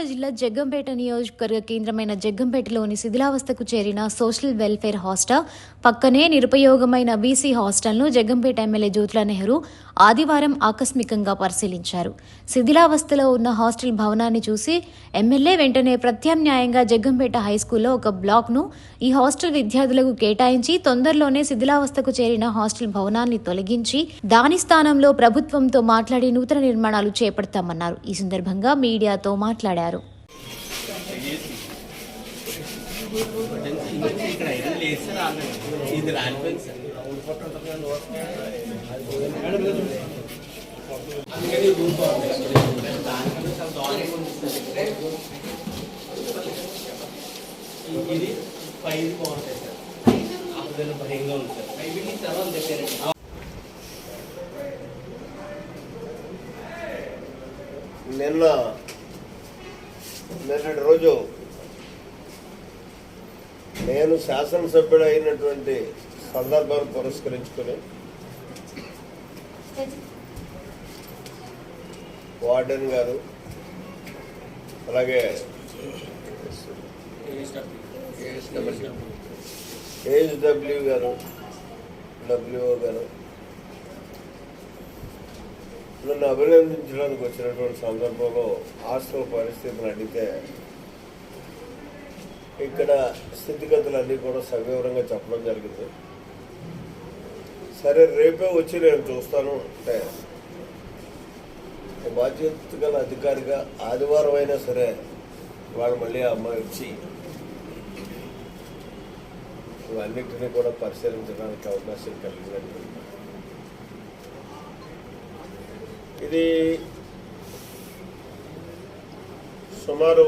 జిల్లా జగ్గంపేట నియోజకవర్గ కేంద్రమైన జగ్గంపేటలోని శిథిలావస్థకు చేరిన సోషల్ వెల్ఫేర్ హాస్టల్ పక్కనే నిరుపయోగమైన బీసీ హాస్టల్ను జగ్గంపేట ఎమ్మెల్యే జ్యోతుల నెహ్రూ ఆదివారం ఆకస్మికంగా పరిశీలించారు. శిథిలావస్థలో ఉన్న హాస్టల్ భవనాన్ని చూసి ఎమ్మెల్యే వెంటనే ప్రత్యామ్నాయంగా జగ్గంపేట హైస్కూల్లో ఒక బ్లాక్ను ఈ హాస్టల్ విద్యార్థులకు కేటాయించి తొందరలోనే శిథిలావస్థకు చేరిన హాస్టల్ భవనాన్ని తొలగించి దాని స్థానంలో ప్రభుత్వంతో మాట్లాడి నూతన నిర్మాణాలు చేపడతామన్నారు. ఈ సందర్భంగా మీడియాతో మాట్లాడారు. నిన్నటి రోజు నేను శాసనసభ్యుడు అయినటువంటి సందర్భాన్ని పురస్కరించుకుని వార్డెన్ గారు అలాగే ఏహెచ్డబ్ల్యూ గారు డబ్ల్యూఓ గారు నన్ను అభినందించడానికి వచ్చినటువంటి సందర్భంలో హాస్టల్ పరిస్థితిని అడిగితే ఇక్కడ స్థితిగతులన్నీ కూడా సవివరంగా చెప్పడం జరిగింది. సరే రేపే వచ్చి నేను చూస్తాను అంటే బాధ్యత గల అధికారిగా ఆదివారం అయినా సరే వాళ్ళు మళ్ళీ ఆ అమ్మాయి వచ్చి ఇవన్నిటినీ కూడా పరిశీలించడానికి అవకాశం కలిగినట్టు. ఇది సుమారు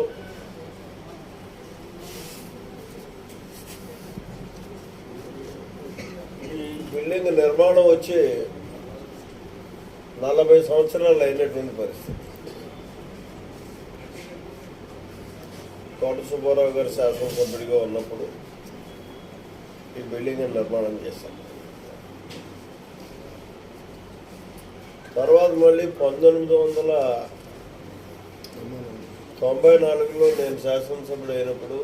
ఈ బిల్డింగ్ నిర్మాణం వచ్చి 40 సంవత్సరాలు అయినటువంటి పరిస్థితి. కోట సుబ్బారావు గారు శాసనసభ్యుడిగా ఉన్నప్పుడు ఈ బిల్డింగ్ నిర్మాణం చేశాం. తర్వాత మళ్ళీ 1994లో నేను శాసనసభ్యుడు అయినప్పుడు